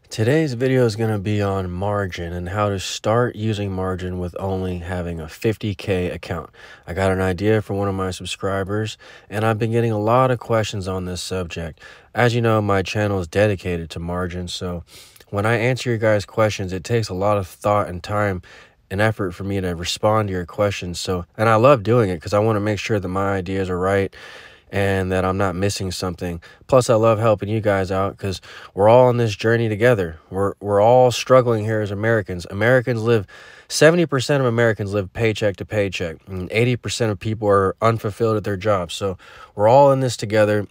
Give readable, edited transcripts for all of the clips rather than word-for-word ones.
Today's video is going to be on margin and how to start using margin with only having a 50K account. I got an idea from one of my subscribers and I've been getting a lot of questions on this subject. As you know, my channel is dedicated to margin, so when I answer your guys' questions, it takes a lot of thought and time and effort for me to respond to your questions. And I love doing it because I want to make sure that my ideas are right and that I'm not missing something. Plus, I love helping you guys out because we're all on this journey together. We're all struggling here as Americans. 70% of Americans live paycheck to paycheck, and 80% of people are unfulfilled at their jobs. So we're all in this together.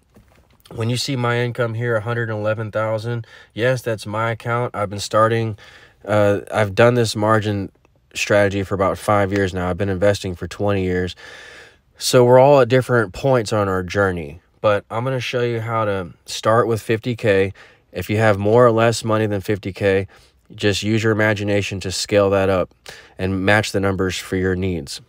When you see my income here, 111,000, yes, that's my account. I've done this margin strategy for about 5 years now. I've been investing for 20 years. So we're all at different points on our journey, but I'm going to show you how to start with 50K. If you have more or less money than 50K, just use your imagination to scale that up and match the numbers for your needs.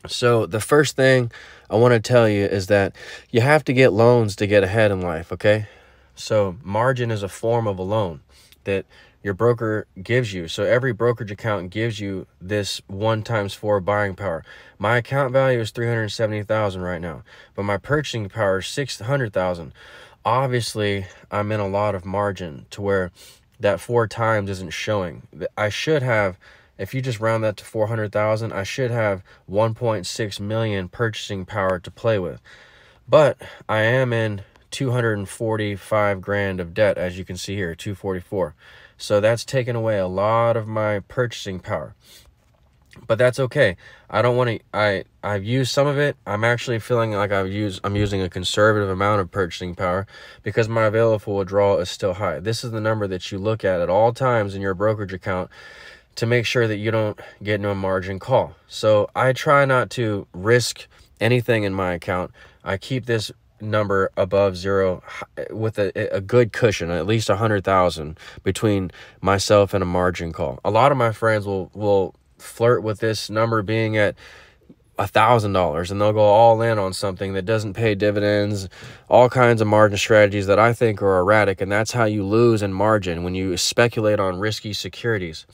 So the first thing I want to tell you is that you have to get loans to get ahead in life, okay? So margin is a form of a loan that your broker gives you. So every brokerage account gives you this 1 × 4 buying power. My account value is 370,000 right now, but my purchasing power is 600,000. Obviously, I'm in a lot of margin to where that 4 times isn't showing. I should have, if you just round that to 400,000, I should have 1.6 million purchasing power to play with. But I am in 245 grand of debt, as you can see here, 244. So that's taken away a lot of my purchasing power. But that's okay. I don't want to, I've used some of it. I'm actually feeling like I'm using a conservative amount of purchasing power because my available withdrawal is still high. This is the number that you look at all times in your brokerage account to make sure that you don't get into a margin call. So I try not to risk anything in my account. I keep this number above zero with a good cushion, at least 100,000 between myself and a margin call. A lot of my friends will flirt with this number being at $1,000 and they'll go all in on something that doesn't pay dividends, all kinds of margin strategies that I think are erratic, and that's how you lose in margin when you speculate on risky securities.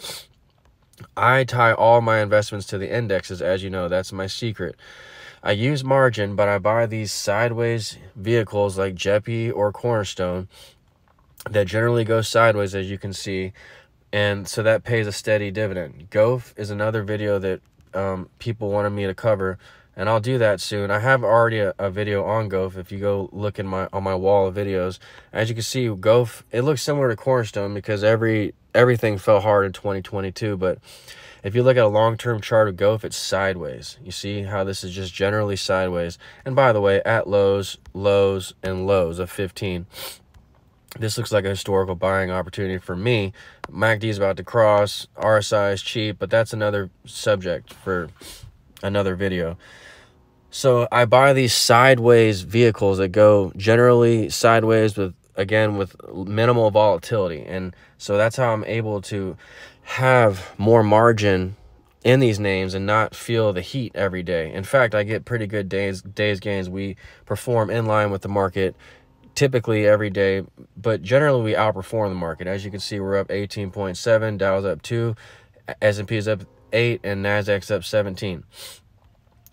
I tie all my investments to the indexes, as you know. That's my secret. I use margin, but I buy these sideways vehicles like JEPI or Cornerstone that generally go sideways, as you can see, and so that pays a steady dividend. GOF is another video that people wanted me to cover, and I'll do that soon. I have already a video on GOF. If you go look on my wall of videos, as you can see, GOF, it looks similar to Cornerstone because everything fell hard in 2022, but if you look at a long-term chart of GOF, it's sideways. You see how this is just generally sideways. And by the way, at lows, lows, and lows of 15. This looks like a historical buying opportunity for me. MACD is about to cross. RSI is cheap, but that's another subject for another video. So I buy these sideways vehicles that go generally sideways with minimal volatility. And so that's how I'm able to have more margin in these names and not feel the heat every day. In fact, I get pretty good days gains. We perform in line with the market typically every day, but generally we outperform the market. As you can see, we're up 18.7, Dow's up 2, S&P is up 8, and Nasdaq's up 17.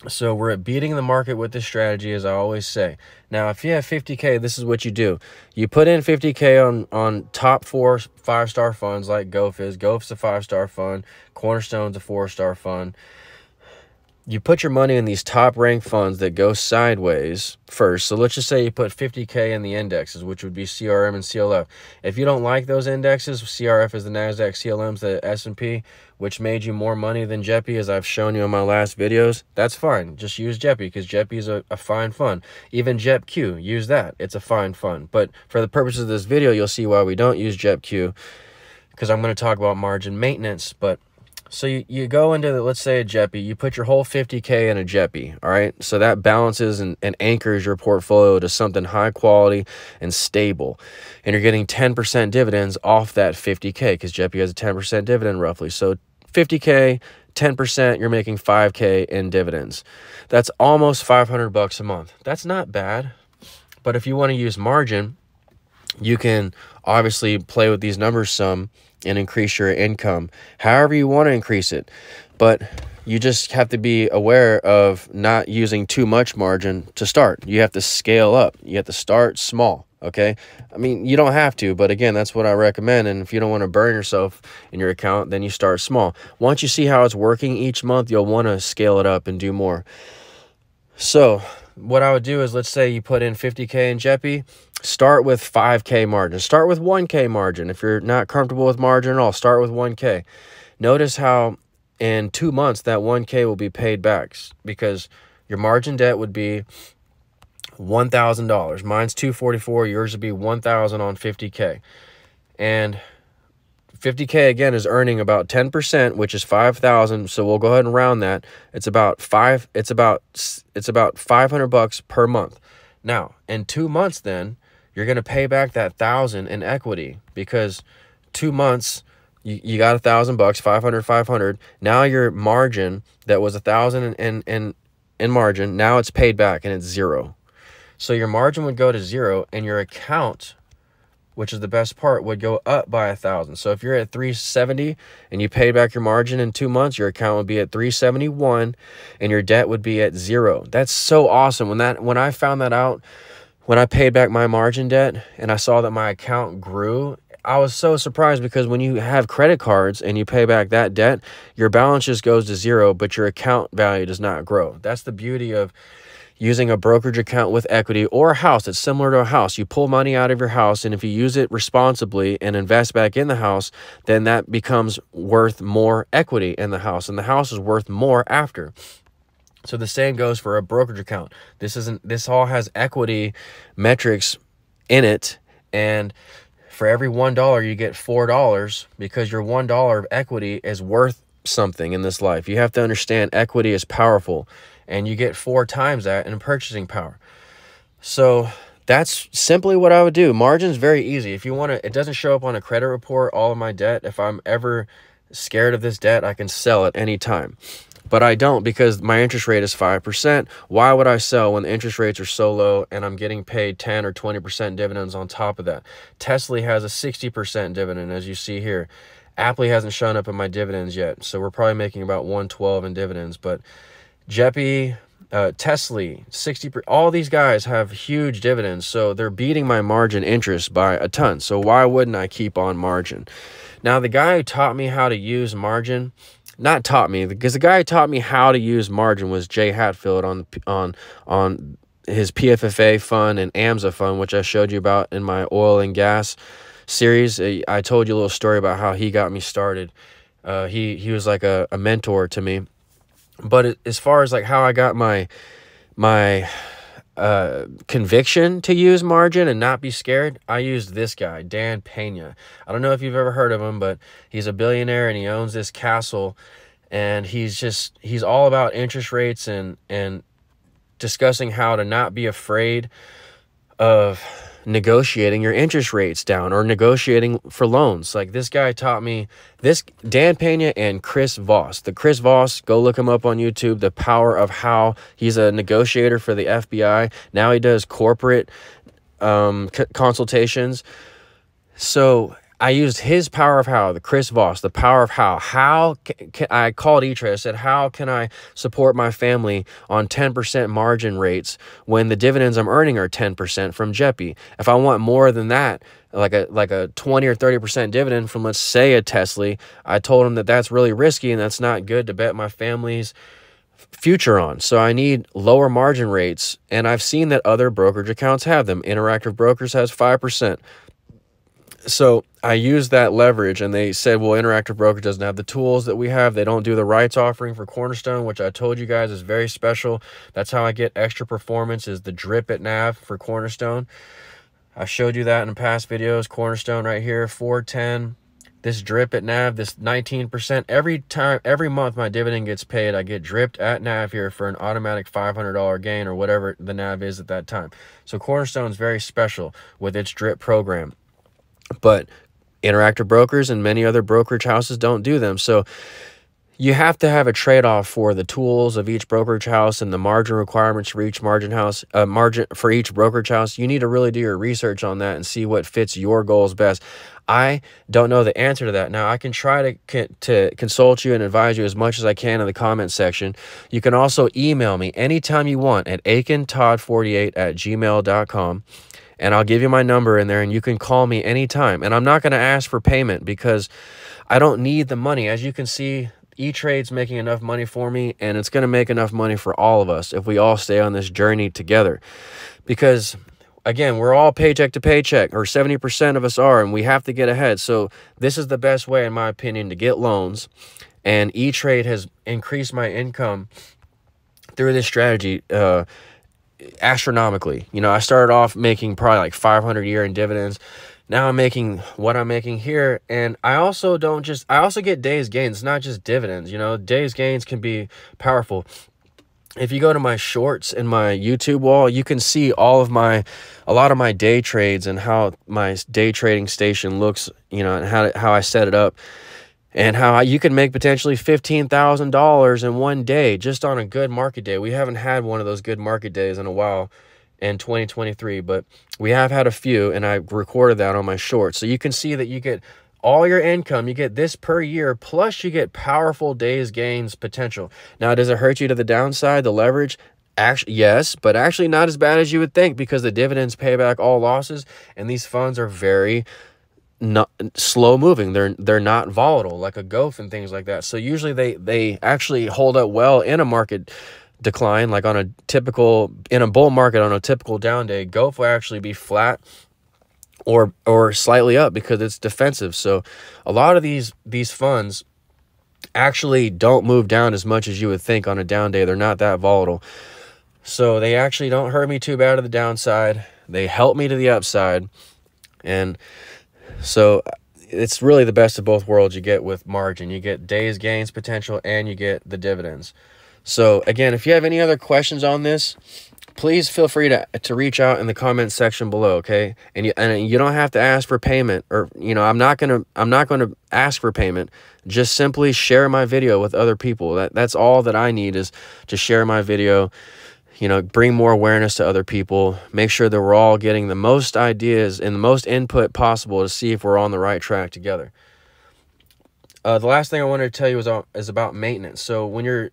So we're beating the market with this strategy, as I always say. Now, if you have 50K, this is what you do. You put in 50K on top 4 5-star funds like GOF is. GOF's a 5-star fund. Cornerstone's a 4-star fund. You put your money in these top-ranked funds that go sideways first. So let's just say you put 50K in the indexes, which would be CRM and CLF. If you don't like those indexes, CRF is the Nasdaq, CLM's the S&P, which made you more money than JEPI, as I've shown you in my last videos, that's fine. Just use JEPI because JEPI is a fine fund. Even JEPQ, use that. It's a fine fund. But for the purposes of this video, you'll see why we don't use JEPQ because I'm going to talk about margin maintenance. But so you go into, let's say, a JEPI. You put your whole 50K in a JEPI, all right? So that balances and anchors your portfolio to something high quality and stable. And you're getting 10% dividends off that 50K because JEPI has a 10% dividend roughly. So 50K, 10%, you're making 5K in dividends. That's almost $500 a month. That's not bad. But if you want to use margin, You can obviously play with these numbers some and increase your income however you want to increase it. But you just have to be aware of not using too much margin to start. You have to scale up. You have to start small, okay? I mean, you don't have to, but again, that's what I recommend. And if you don't want to burn yourself in your account, then you start small. Once you see how it's working each month, you'll want to scale it up and do more. So what I would do is, let's say you put in 50K in JEPI, start with 5K margin. Start with 1K margin. If you're not comfortable with margin at all, start with 1K. Notice how in 2 months that 1K will be paid back, because your margin debt would be $1,000. Mine's $244. Yours would be $1,000 on 50K. And 50K again is earning about 10%, which is 5,000. So we'll go ahead and round that. It's about $500 per month. Now, in 2 months, then you're going to pay back that 1,000 in equity, because 2 months you got $1,000, 500. Now your margin that was 1,000 in margin, now it's paid back and it's zero. So your margin would go to zero, and your account, which is the best part, would go up by 1,000. So if you're at 370 and you paid back your margin in 2 months, your account would be at 371 and your debt would be at zero. That's so awesome. When I found that out, when I paid back my margin debt and I saw that my account grew, I was so surprised, because when you have credit cards and you pay back that debt, your balance just goes to zero, but your account value does not grow. That's the beauty of using a brokerage account with equity, or a house. It's similar to a house. You pull money out of your house, and if you use it responsibly and invest back in the house, then that becomes worth more equity in the house, and the house is worth more after. So the same goes for a brokerage account. This all has equity metrics in it, and for every $1 you get $4, because your $1 of equity is worth something in this life. You have to understand equity is powerful, and you get 4 times that in purchasing power. So that's simply what I would do. Margin's very easy. If you want to, it doesn't show up on a credit report, all of my debt. If I'm ever scared of this debt, I can sell at any time. But I don't, because my interest rate is 5%. Why would I sell when the interest rates are so low and I'm getting paid 10 or 20% dividends on top of that? Tesla has a 60% dividend, as you see here. Apple hasn't shown up in my dividends yet, so we're probably making about 112 in dividends. But JEPI, Tesla, 60%, all these guys have huge dividends, so they're beating my margin interest by a ton. So why wouldn't I keep on margin? Now, the guy who taught me how to use margin, not taught me, because the guy who taught me how to use margin was Jay Hatfield on his PFFA fund and AMSA fund, which I showed you about in my oil and gas series. I told you a little story about how he got me started. He was like a mentor to me. But as far as like how I got my conviction to use margin and not be scared, I used this guy, Dan Pena. I don't know if you've ever heard of him, but he's a billionaire and he owns this castle, and he's all about interest rates and discussing how to not be afraid of negotiating your interest rates down or negotiating for loans. Like, this guy taught me this, Dan Pena and Chris Voss. The Chris Voss, go look him up on YouTube. The power of how he's a negotiator for the FBI. Now he does corporate consultations. So I used his power of how, the Chris Voss, the power of how can I called E-Trade. I said, how can I support my family on 10% margin rates when the dividends I'm earning are 10% from JEPI? If I want more than that, like a 20 or 30% dividend from, let's say, a Tesla, I told him that that's really risky and that's not good to bet my family's future on. So I need lower margin rates, and I've seen that other brokerage accounts have them. Interactive Brokers has 5%. So I used that leverage, and they said, well, Interactive Broker doesn't have the tools that we have. They don't do the rights offering for Cornerstone, which I told you guys is very special. That's how I get extra performance, is the drip at NAV for Cornerstone. I showed you that in past videos. Cornerstone right here, 410. This drip at NAV, this 19%. Every month my dividend gets paid, I get dripped at NAV here for an automatic $500 gain or whatever the NAV is at that time. So Cornerstone is very special with its drip program. But Interactive Brokers and many other brokerage houses don't do them. So you have to have a trade-off for the tools of each brokerage house and the margin requirements for each margin for each brokerage house. You need to really do your research on that and see what fits your goals best. I don't know the answer to that. Now, I can try to consult you and advise you as much as I can in the comment section. You can also email me anytime you want at aikentodd48@gmail.com. And I'll give you my number in there, and you can call me anytime. And I'm not going to ask for payment because I don't need the money. As you can see, E-Trade's making enough money for me, and it's going to make enough money for all of us if we all stay on this journey together. Because, again, we're all paycheck to paycheck, or 70% of us are, and we have to get ahead. So this is the best way, in my opinion, to get loans. And E-Trade has increased my income through this strategy astronomically. You know, I started off making probably like $500 a year in dividends. Now I'm making what I'm making here, and I also get days gains. It's not just dividends. You know, days gains can be powerful. If you go to my shorts in my YouTube wall, you can see a lot of my day trades and how my day trading station looks, you know, and how I set it up, and how you can make potentially $15,000 in one day just on a good market day. We haven't had one of those good market days in a while in 2023, but we have had a few, and I recorded that on my shorts. So you can see that you get all your income, you get this per year, plus you get powerful days gains potential. Now, does it hurt you to the downside, the leverage? Actually, yes, but actually not as bad as you would think, because the dividends pay back all losses, and these funds are very not slow moving. They're not volatile like a GOF and things like that. So usually they actually hold up well in a market decline, like in a bull market. On a typical down day, GOF will actually be flat or slightly up because it's defensive. So a lot of these funds actually don't move down as much as you would think on a down day. They're not that volatile, so they actually don't hurt me too bad to the downside. They help me to the upside, and so it's really the best of both worlds you get with margin. You get days gains potential, and you get the dividends. So again, if you have any other questions on this, please feel free to reach out in the comment section below, okay? And you don't have to ask for payment, or, you know, I'm not going to ask for payment. Just simply share my video with other people. That's all that I need, is to share my video, you know, bring more awareness to other people, make sure that we're all getting the most ideas and the most input possible to see if we're on the right track together. The last thing I wanted to tell you is about maintenance. So when you're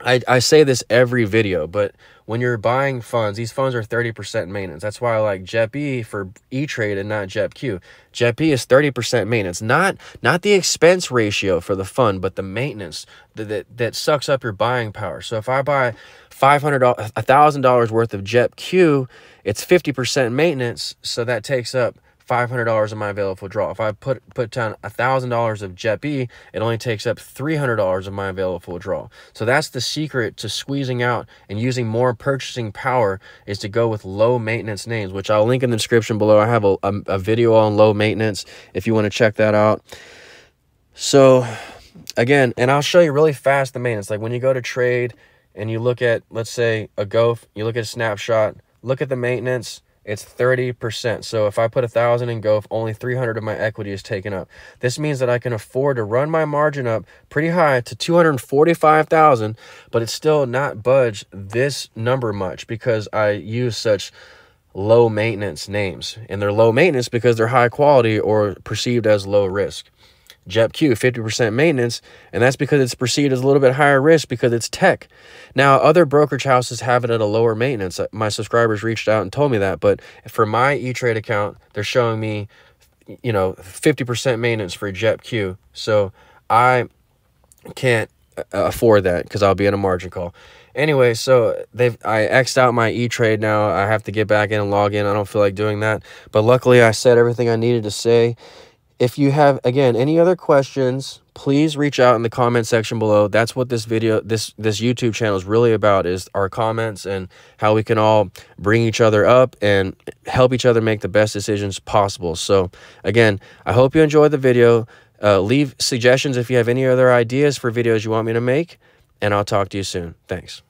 I say this every video, but when you're buying funds, these funds are 30% maintenance. That's why I like JEPI for E-Trade and not JEPQ. JEPI is 30% maintenance, not the expense ratio for the fund, but the maintenance that sucks up your buying power. So if I buy $1,000 worth of JEPQ, it's 50% maintenance, so that takes up $500 of my available draw. If I put down $1,000 of JEPI, it only takes up $300 of my available draw. So that's the secret to squeezing out and using more purchasing power, is to go with low maintenance names, which I'll link in the description below. I have a video on low maintenance if you want to check that out. So again, and I'll show you really fast the maintenance. Like when you go to trade and you look at, let's say, a GOF, you look at a snapshot, look at the maintenance, it's 30%. So if I put 1,000 in GOF, only 300 of my equity is taken up. This means that I can afford to run my margin up pretty high to 245,000, but it's still not budge this number much because I use such low maintenance names. And they're low maintenance because they're high quality or perceived as low risk. JEPQ, 50% maintenance, and that's because it's perceived as a little bit higher risk because it's tech. Now, other brokerage houses have it at a lower maintenance. My subscribers reached out and told me that, but for my E-Trade account, they're showing me, you know, 50% maintenance for JEPQ. So I can't afford that because I'll be in a margin call. Anyway, so I X'd out my E-Trade now. I have to get back in and log in. I don't feel like doing that, but luckily I said everything I needed to say. If you have, again, any other questions, please reach out in the comment section below. That's what this video, this YouTube channel is really about, is our comments and how we can all bring each other up and help each other make the best decisions possible. So again, I hope you enjoyed the video. Leave suggestions if you have any other ideas for videos you want me to make, and I'll talk to you soon. Thanks.